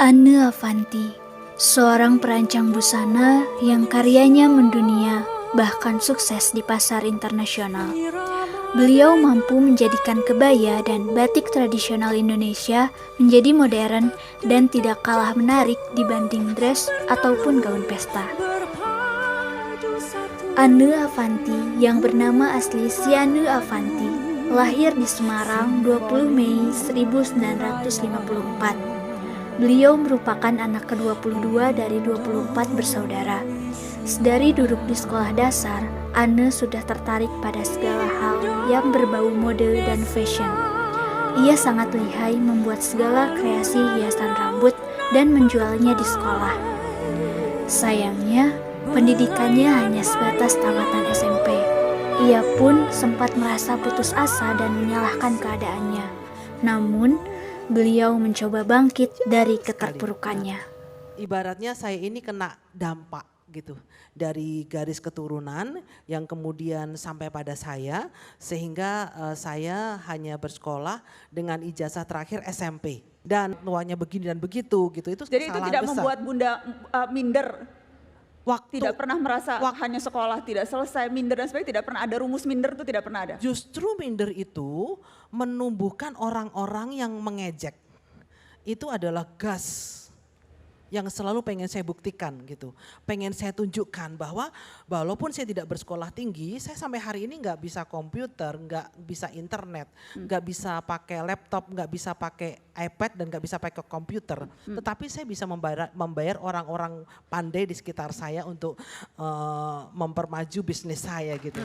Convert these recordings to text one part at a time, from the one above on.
Anne Avanti, seorang perancang busana yang karyanya mendunia bahkan sukses di pasar internasional. Beliau mampu menjadikan kebaya dan batik tradisional Indonesia menjadi modern dan tidak kalah menarik dibanding dress ataupun gaun pesta. Anne Avanti yang bernama asli Siane Avanti lahir di Semarang 20 Mei 1954. Beliau merupakan anak ke-22 dari 24 bersaudara. Sedari duduk di sekolah dasar, Anne sudah tertarik pada segala hal yang berbau mode dan fashion. Ia sangat lihai membuat segala kreasi hiasan rambut dan menjualnya di sekolah. Sayangnya, pendidikannya hanya sebatas tamatan SMP. Ia pun sempat merasa putus asa dan menyalahkan keadaannya. Namun, beliau mencoba bangkit dari keterpurukannya. Ibaratnya saya ini kena dampak gitu dari garis keturunan yang kemudian sampai pada saya, sehingga saya hanya bersekolah dengan ijazah terakhir SMP dan tuanya begini dan begitu gitu. Itu jadi itu tidak besar. Membuat Bunda minder. Tidak pernah merasa hanya sekolah tidak selesai, minder dan sebagainya, tidak pernah ada rumus minder, itu tidak pernah ada. Justru minder itu menumbuhkan orang-orang yang mengejek. Itu adalah gas yang selalu pengen saya buktikan gitu. Pengen saya tunjukkan bahwa walaupun saya tidak bersekolah tinggi, saya sampai hari ini nggak bisa komputer, nggak bisa internet, nggak bisa pakai laptop, nggak bisa pakai iPad dan nggak bisa pakai komputer. Tetapi saya bisa membayar orang-orang pandai di sekitar saya untuk mempermaju bisnis saya gitu.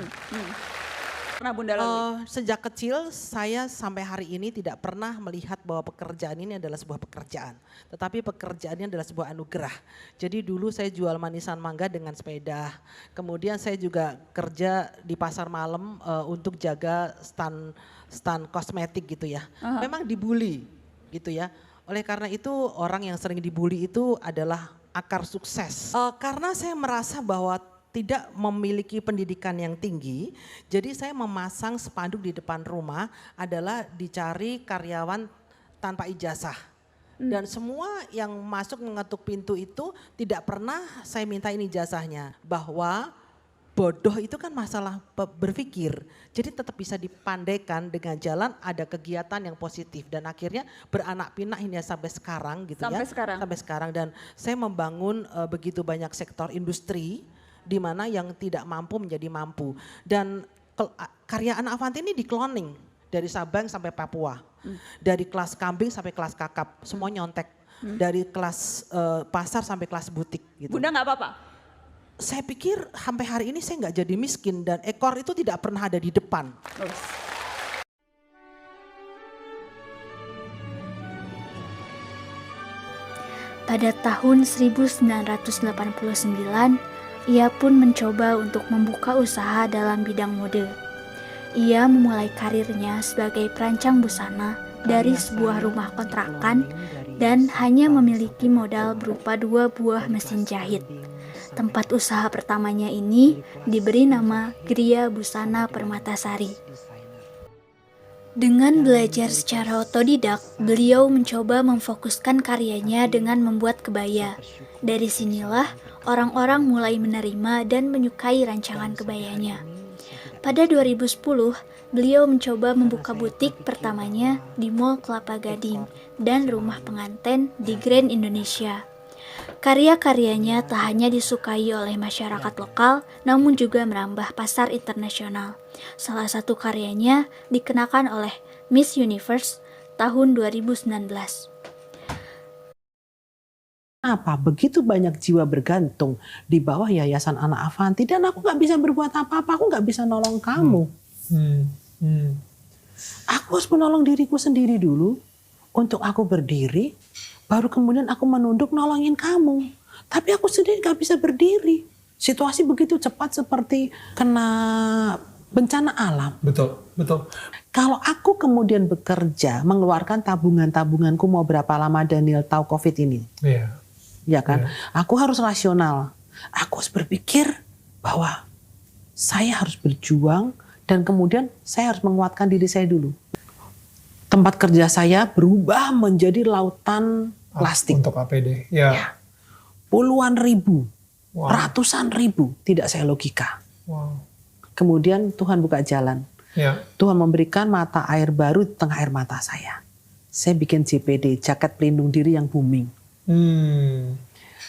Pernah Bunda lalui? Sejak kecil saya sampai hari ini tidak pernah melihat bahwa pekerjaan ini adalah sebuah pekerjaan. Tetapi pekerjaan ini adalah sebuah anugerah. Jadi dulu saya jual manisan mangga dengan sepeda. Kemudian saya juga kerja di pasar malam untuk jaga stand kosmetik gitu ya. Memang dibully gitu ya. Oleh karena itu orang yang sering dibully itu adalah akar sukses. Karena saya merasa bahwa tidak memiliki pendidikan yang tinggi, jadi saya memasang spanduk di depan rumah adalah dicari karyawan tanpa ijazah. Dan semua yang masuk mengetuk pintu itu tidak pernah saya mintain ijazahnya. Bahwa bodoh itu kan masalah berpikir, jadi tetap bisa dipandaikan dengan jalan ada kegiatan yang positif. Dan akhirnya beranak pinak ini sampai sekarang gitu ya. Sampai sekarang dan saya membangun begitu banyak sektor industri, di mana yang tidak mampu menjadi mampu. Dan karya Anne Avanti ini di-cloning dari Sabang sampai Papua. Dari kelas kambing sampai kelas kakap, semua nyontek. Dari kelas pasar sampai kelas butik gitu. Bunda nggak apa-apa? Saya pikir sampai hari ini saya nggak jadi miskin dan ekor itu tidak pernah ada di depan. Pada tahun 1989, ia pun mencoba untuk membuka usaha dalam bidang mode. Ia memulai karirnya sebagai perancang busana dari sebuah rumah kontrakan dan hanya memiliki modal berupa 2 buah mesin jahit. Tempat usaha pertamanya ini diberi nama Gria Busana Permatasari. Dengan belajar secara otodidak, beliau mencoba memfokuskan karyanya dengan membuat kebaya. Dari sinilah orang-orang mulai menerima dan menyukai rancangan kebayanya. Pada 2010, beliau mencoba membuka butik pertamanya di Mall Kelapa Gading dan rumah pengantin di Grand Indonesia. Karya-karyanya tak hanya disukai oleh masyarakat lokal, namun juga merambah pasar internasional. Salah satu karyanya dikenakan oleh Miss Universe tahun 2019. Apa begitu banyak jiwa bergantung di bawah Yayasan Anne Avanti dan aku nggak bisa berbuat apa-apa, aku nggak bisa nolong kamu. Aku harus menolong diriku sendiri dulu untuk aku berdiri, baru kemudian aku menunduk nolongin kamu. Tapi aku sendiri nggak bisa berdiri. Situasi begitu cepat seperti kena bencana alam. Betul, betul. Kalau aku kemudian bekerja, mengeluarkan tabunganku mau berapa lama Daniel tahu COVID ini. Iya. Ya kan, aku harus rasional, aku harus berpikir bahwa saya harus berjuang dan kemudian saya harus menguatkan diri saya dulu. Tempat kerja saya berubah menjadi lautan plastik. Untuk APD, ya. Puluhan ribu, Wow. ratusan ribu, tidak saya logika. Wow. Kemudian Tuhan buka jalan. Ya. Tuhan memberikan mata air baru di tengah air mata saya. Saya bikin JPD, jaket pelindung diri yang booming.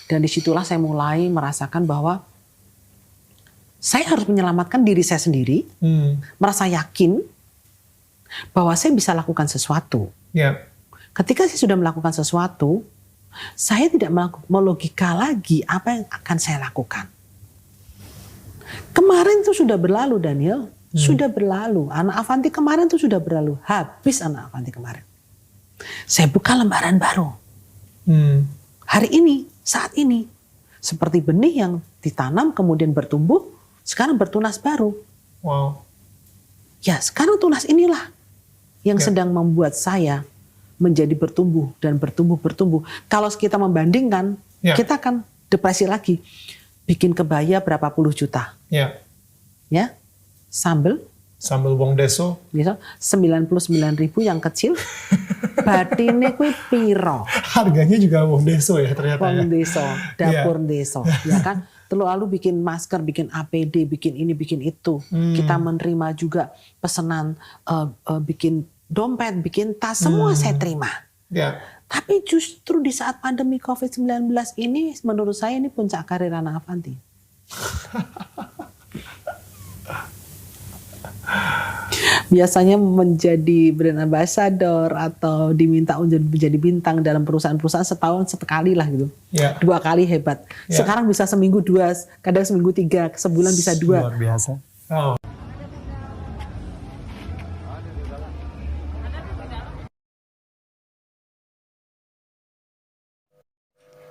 Dan disitulah saya mulai merasakan bahwa saya harus menyelamatkan diri saya sendiri, merasa yakin bahwa saya bisa lakukan sesuatu. Ya. Ketika saya sudah melakukan sesuatu, saya tidak melogika lagi apa yang akan saya lakukan. Kemarin itu sudah berlalu, Daniel. Sudah berlalu. Anak Avanti kemarin itu sudah berlalu. Habis anak Avanti kemarin. Saya buka lembaran baru. Hari ini, saat ini. Seperti benih yang ditanam kemudian bertumbuh, sekarang bertunas baru. Wow. Ya, sekarang tunas inilah yang sedang membuat saya menjadi bertumbuh dan bertumbuh. Kalau kita membandingkan, kita akan depresi lagi. Bikin kebaya berapa puluh juta. Ya. Ya, sambal Wong Deso. bisa 99.000 yang kecil. Batine kuwi piro? Harganya juga Wong Deso ya ternyata. Wong Ya. deso, dapur deso, ya kan? Lalu bikin masker, bikin APD, bikin ini, bikin itu. Kita menerima juga pesanan bikin dompet, bikin tas, semua saya terima. Ya. Tapi justru di saat pandemi COVID-19 ini, menurut saya ini puncak karir anak Avanti. Biasanya menjadi brand ambassador atau diminta untuk menjadi bintang dalam perusahaan-perusahaan setahun sekali lah gitu. Ya. 2 kali hebat. Ya. Sekarang bisa seminggu 2, kadang seminggu 3, sebulan bisa 2. Luar biasa. Oh.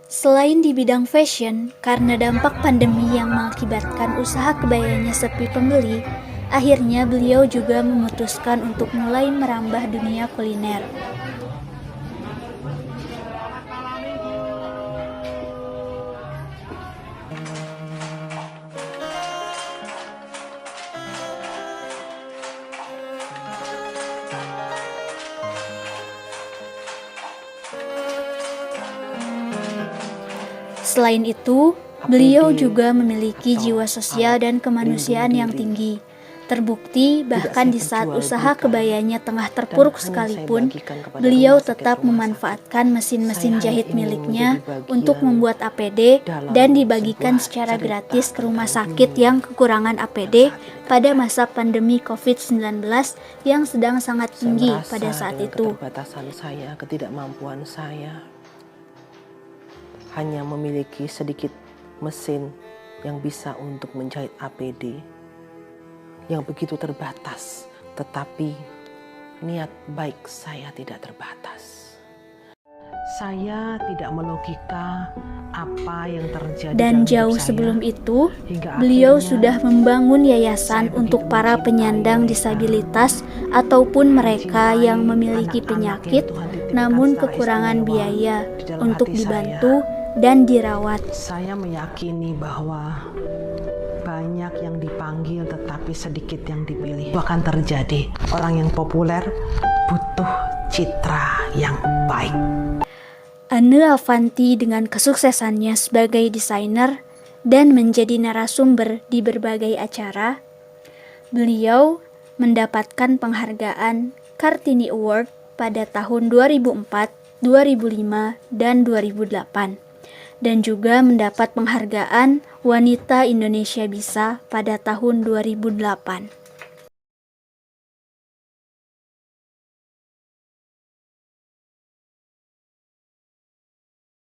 Selain di bidang fashion, karena dampak pandemi yang mengakibatkan usaha kebayanya sepi pembeli, akhirnya beliau juga memutuskan untuk mulai merambah dunia kuliner. Selain itu, beliau juga memiliki jiwa sosial dan kemanusiaan yang tinggi. Terbukti bahkan di saat usaha kebayanya tengah terpuruk sekalipun, beliau tetap memanfaatkan mesin-mesin jahit miliknya untuk membuat APD dan dibagikan secara gratis ke rumah sakit yang kekurangan APD pada masa pandemi COVID-19 yang sedang sangat tinggi pada saat itu. Keterbatasan saya, ketidakmampuan saya, hanya memiliki sedikit mesin yang bisa untuk menjahit APD yang begitu terbatas, tetapi niat baik saya tidak terbatas. Saya tidak melogika apa yang terjadi Dan dalam jauh hidup saya. sebelum itu, Hingga beliau akhirnya sudah membangun yayasan saya untuk begitu para mencintai penyandang mereka, disabilitas ataupun mereka yang memiliki anak-anak penyakit yang Tuhan titipkan namun secara kekurangan istimewa biaya di dalam untuk hati dibantu dan dirawat. Saya meyakini bahwa banyak yang dipanggil tetapi sedikit yang dipilih. Itu akan terjadi. Orang yang populer butuh citra yang baik. Anne Avanti dengan kesuksesannya sebagai desainer dan menjadi narasumber di berbagai acara, beliau mendapatkan penghargaan Kartini Award pada tahun 2004, 2005, dan 2008. Dan juga mendapat penghargaan Wanita Indonesia Bisa pada tahun 2008.